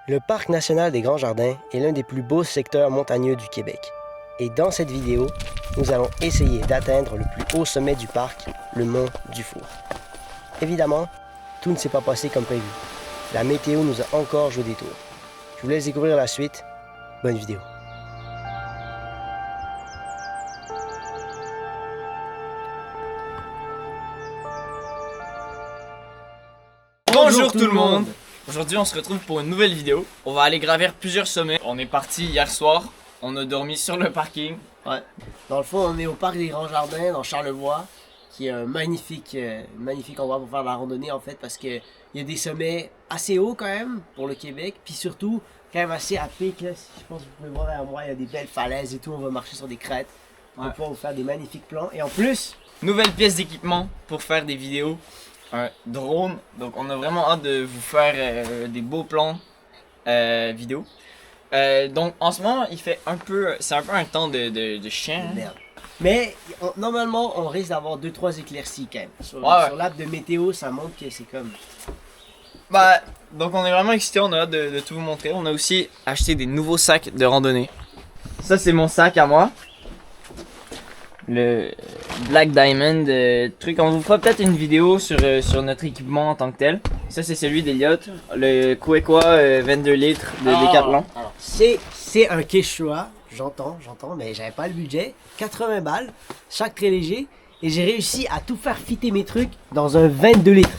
Le Parc national des Grands Jardins est l'un des plus beaux secteurs montagneux du Québec. Et dans cette vidéo, nous allons essayer d'atteindre le plus haut sommet du parc, le mont Dufour. Évidemment, tout ne s'est pas passé comme prévu. La météo nous a encore joué des tours. Je vous laisse découvrir la suite. Bonne vidéo. Bonjour tout le monde! Aujourd'hui on se retrouve pour une nouvelle vidéo. On va aller gravir plusieurs sommets. On est parti hier soir, on a dormi sur le parking. Ouais. Dans le fond, on est au Parc des Grands Jardins, dans Charlevoix, qui est un magnifique endroit pour faire de la randonnée en fait, parce qu'il y a des sommets assez hauts quand même pour le Québec, puis surtout quand même assez à pic. Là. Je pense que vous pouvez voir derrière moi, il y a des belles falaises et tout, on va marcher sur des crêtes. On va pouvoir vous faire des magnifiques plans. Et en plus, nouvelle pièce d'équipement pour faire des vidéos. Un drone, donc on a vraiment hâte de vous faire des beaux plans vidéo. Donc en ce moment il fait c'est un peu un temps de chien. Merde. Mais normalement on risque d'avoir 2-3 éclaircies quand même. Sur l'app de météo ça montre que c'est comme... Bah, donc on est vraiment excités, on a hâte de tout vous montrer. On a aussi acheté des nouveaux sacs de randonnée. Ça c'est mon sac à moi. Le Black Diamond truc. On vous fera peut-être une vidéo sur notre équipement en tant que tel. Ça c'est celui d'Eliott, le Quechua 22 litres de Decathlon. Alors, c'est un Quechua, j'entends, mais j'avais pas le budget. 80 balles, chaque très léger. Et j'ai réussi à tout faire fitter mes trucs dans un 22 litres.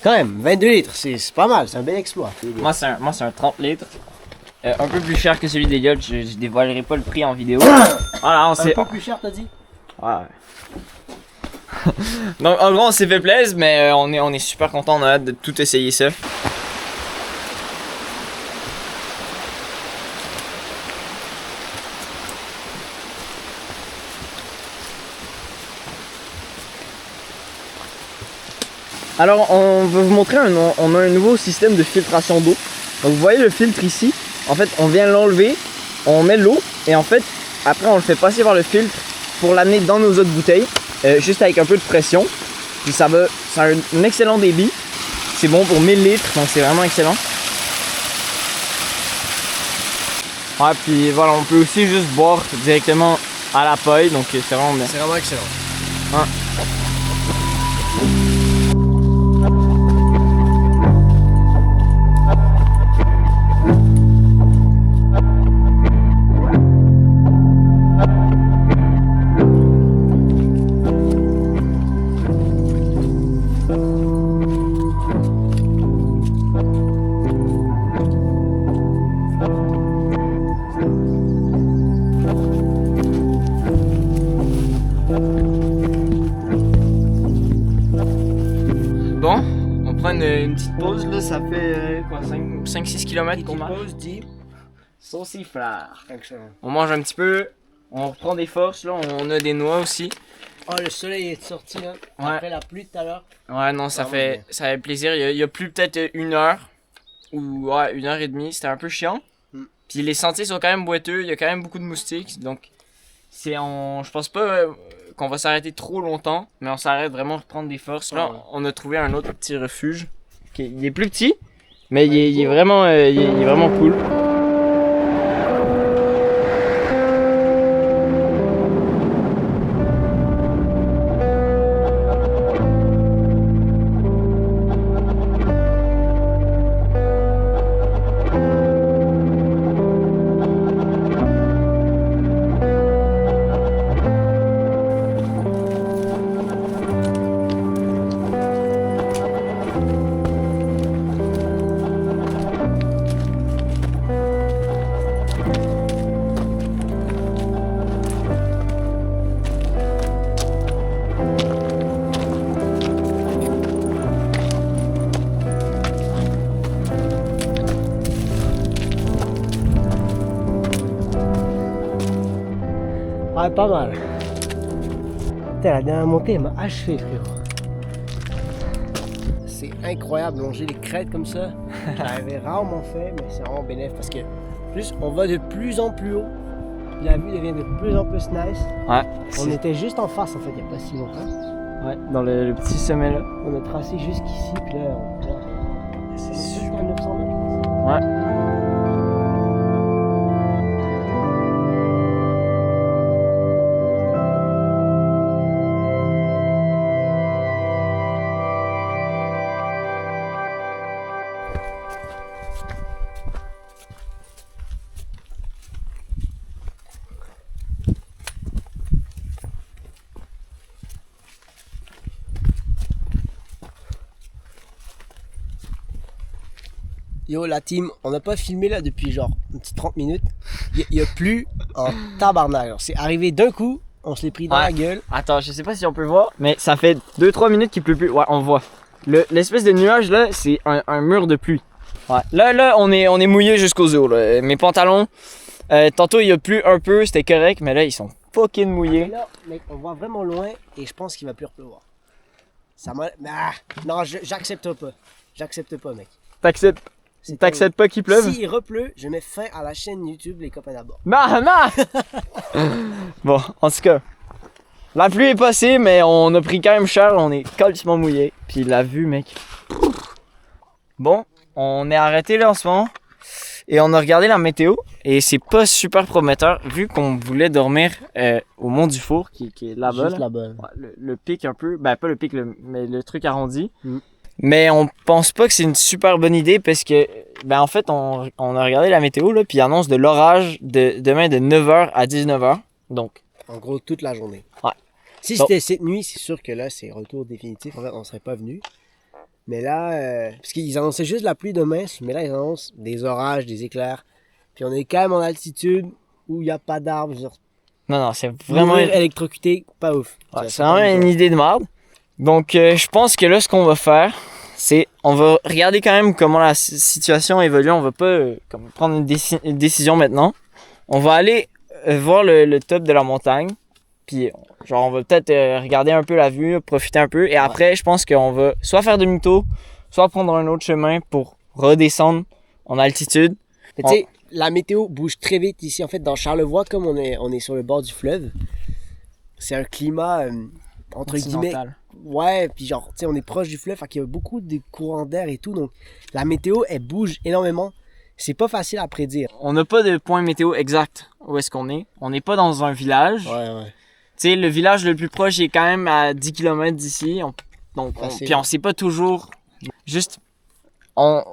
Quand même, 22 litres, c'est pas mal, c'est un bel exploit. Moi c'est un 30 litres. Un peu plus cher que celui d'Eliott, je dévoilerai pas le prix en vidéo. Voilà, un peu plus cher t'as dit? Ouais. Donc en gros on s'est fait plaisir, mais on est super content, on a hâte de tout essayer ça. Alors on va vous montrer, on a un nouveau système de filtration d'eau. Donc vous voyez le filtre ici, en fait on vient l'enlever, on met l'eau et en fait après on le fait passer par le filtre pour l'amener dans nos autres bouteilles, juste avec un peu de pression. Puis ça a un excellent débit. C'est bon pour 1000 litres, donc c'est vraiment excellent. Ouais, puis voilà, on peut aussi juste boire directement à la paille, donc c'est vraiment bien. C'est vraiment excellent. Ouais. Bon, on prend une petite pause là, ça fait quoi, 5-6 km qu'on marche. Pause dit sauciflard. excellent. On mange un petit peu, on reprend des forces là, on a des noix aussi. Oh le soleil est sorti là, après la pluie tout à l'heure. Ouais non, ça fait plaisir, il y a plus peut-être 1 heure ou ouais, 1h30, c'était un peu chiant. Puis les sentiers sont quand même boiteux, il y a quand même beaucoup de moustiques, donc je pense pas qu'on va s'arrêter trop longtemps, mais on s'arrête vraiment pour prendre des forces. Là, on a trouvé un autre petit refuge. Il est plus petit, mais il est vraiment cool. Ouais, pas mal. Putain, la dernière montée, elle m'a achevé, frérot. C'est incroyable, longer les crêtes comme ça. J'avais rarement fait, mais c'est vraiment bénéfique parce que plus on va de plus en plus haut, la vue devient de plus en plus nice. Ouais. On était juste en face en fait, il n'y a pas si longtemps. Ouais, dans le petit sommet là. On a tracé jusqu'ici, puis là, on... C'est jusqu'à super. 900 mètres. Ouais. Yo, la team, on n'a pas filmé là depuis genre une petite 30 minutes. Il y a plu en tabarnak. Alors, c'est arrivé d'un coup, on se l'est pris dans la gueule. Attends, je sais pas si on peut voir, mais ça fait 2-3 minutes qu'il pleut plus. Ouais, on voit. L'espèce de nuage là, c'est un mur de pluie. Ouais. Là, on est mouillé jusqu'aux os. Là. Mes pantalons, tantôt il y a plu un peu, c'était correct, mais là ils sont fucking mouillés. Là, mec, on voit vraiment loin et je pense qu'il va plus pleuvoir. Ça m'a. Ah, non, j'accepte pas. J'accepte pas, mec. T'acceptes pas qu'il pleuve? S'il repleut, je mets fin à la chaîne YouTube Les Copains d'abord. Non! Bon, en tout cas, la pluie est passée, mais on a pris quand même cher, on est complètement mouillé. Puis la vue, mec. Bon, on est arrêté là en ce moment. Et on a regardé la météo. Et c'est pas super prometteur, vu qu'on voulait dormir au Mont du Four, qui est là-bas. Juste là-bas. Ouais, le pic un peu, ben pas le pic, mais le truc arrondi. Mais on pense pas que c'est une super bonne idée parce que, ben en fait, on a regardé la météo, là, puis il annonce de l'orage demain de 9h à 19h. Donc. En gros, toute la journée. Ouais. Si c'était cette nuit, c'est sûr que là, c'est retour définitif. En fait, on serait pas venu. Mais là, parce qu'ils annonçaient juste la pluie demain, mais là, ils annoncent des orages, des éclairs. Puis on est quand même en altitude où il n'y a pas d'arbres. Non, c'est vraiment. Électrocuté, pas ouf. Ouais, c'est vraiment une idée de merde. Donc, je pense que là, ce qu'on va faire, c'est on va regarder quand même comment la situation évolue. On va pas comme prendre une décision maintenant. On va aller voir le top de la montagne. Puis, genre, on va peut-être regarder un peu la vue, profiter un peu. Et après, je pense qu'on va soit faire demi-tour, soit prendre un autre chemin pour redescendre en altitude. Mais tu sais, la météo bouge très vite ici. En fait, dans Charlevoix, comme on est sur le bord du fleuve, c'est un climat entre guillemets. Ouais, puis genre, tu sais, on est proche du fleuve, fait qu'il y a beaucoup de courants d'air et tout. Donc, la météo, elle bouge énormément. C'est pas facile à prédire. On n'a pas de point météo exact où est-ce qu'on est. On n'est pas dans un village. Ouais. Tu sais, le village le plus proche est quand même à 10 km d'ici. Puis on sait pas toujours. Juste, on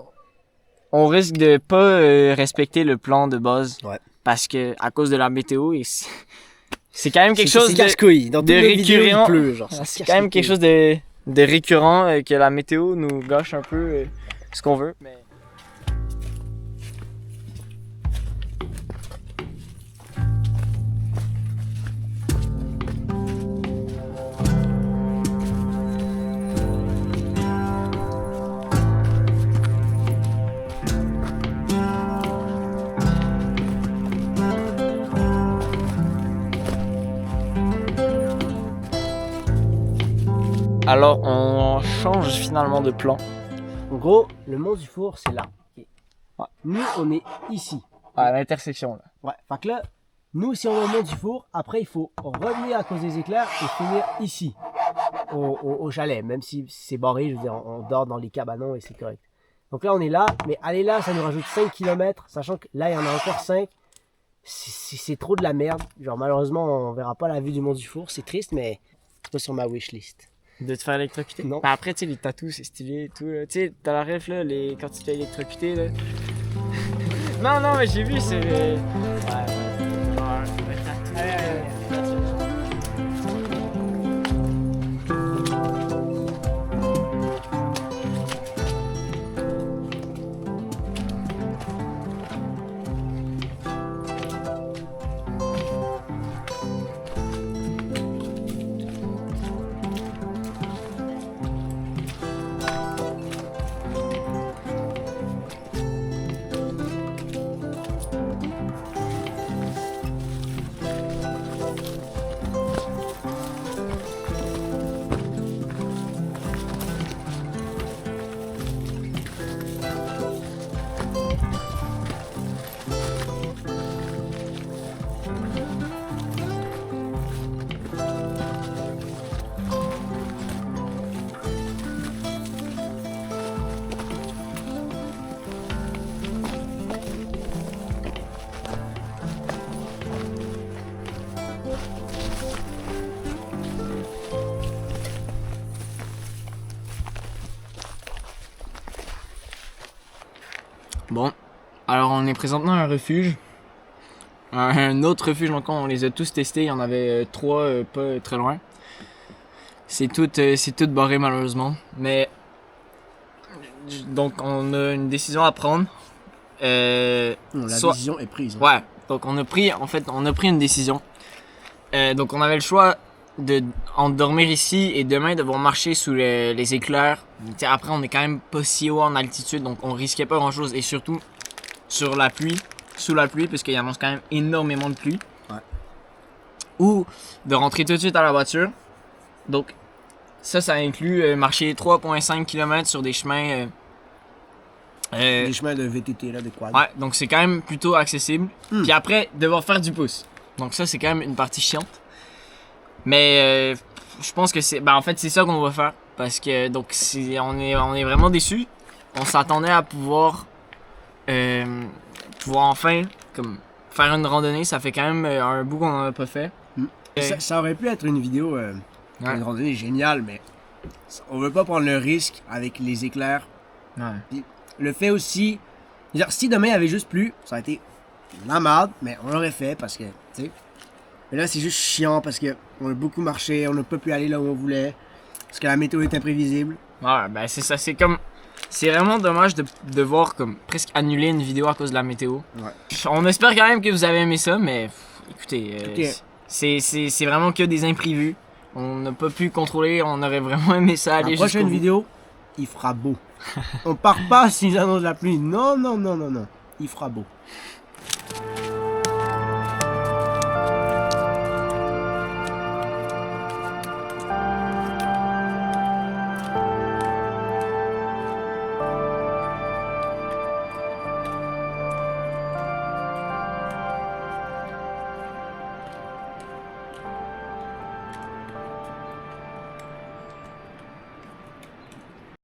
risque de pas respecter le plan de base. Ouais. Parce que, à cause de la météo, c'est quand même quelque chose de casse-couille. Dans de récurrent. Il pleut, genre, c'est quand même quelque chose de récurrent que la météo nous gâche un peu ce qu'on veut. Mais... Alors, on change finalement de plan. En gros, le Mont du Four, c'est là. Okay. Ouais. Nous, on est ici. À l'intersection, là. Ouais. Fait que là, nous, si on est au Mont du Four, après, il faut revenir à cause des éclairs et finir ici, au chalet. Même si c'est barré, je veux dire, on dort dans les cabanons et c'est correct. Donc là, on est là, mais aller là, ça nous rajoute 5 km, sachant que là, il y en a encore 5. C'est trop de la merde. Genre, malheureusement, on verra pas la vue du Mont du Four. C'est triste, mais c'est pas sur ma wishlist. De te faire électrocuter? Non. Ben après, tu sais, les tatous, c'est stylé et tout. Tu sais, t'as la ref, là, quand tu te fais électrocuter, là. non, mais j'ai vu, c'est... Ouais. Bon, alors on est présentement à un refuge. Un autre refuge encore, on les a tous testés, il y en avait 3 pas très loin. C'est tout barré malheureusement, mais donc on a une décision à prendre. La décision est prise. Ouais, donc on a pris une décision. Donc on avait le choix en dormir ici et demain devoir marcher sous les éclairs. T'sais, après on est quand même pas si haut en altitude, donc on risquait pas grand chose, et surtout sous la pluie, puisqu'il y annonce quand même énormément de pluie. Ouais. Ou de rentrer tout de suite à la voiture. Donc ça inclut marcher 3,5 km sur des chemins. Des chemins de VTT là, de quad. Ouais, donc c'est quand même plutôt accessible. Puis après, devoir faire du pouce. Donc ça, c'est quand même une partie chiante. Mais je pense que c'est... en fait, c'est ça qu'on va faire. Parce que, donc, on est vraiment déçus. On s'attendait à pouvoir enfin comme faire une randonnée. Ça fait quand même un bout qu'on n'en a pas fait. Ça aurait pu être une vidéo, une randonnée géniale, mais on veut pas prendre le risque avec les éclairs. Ouais. Puis, le fait aussi, genre, si demain il y avait juste plu, ça aurait été la merde, mais on l'aurait fait parce que, tu sais. Mais là, c'est juste chiant parce que on a beaucoup marché, on n'a pas pu aller là où on voulait, parce que la météo est imprévisible. Ouais, ben c'est ça, c'est vraiment dommage de devoir comme presque annuler une vidéo à cause de la météo. Ouais. On espère quand même que vous avez aimé ça, mais écoutez, c'est vraiment que des imprévus. On n'a pas pu contrôler, on aurait vraiment aimé ça aller La prochaine vidéo, il fera beau. On part pas s'ils annoncent la pluie. Non. Il fera beau.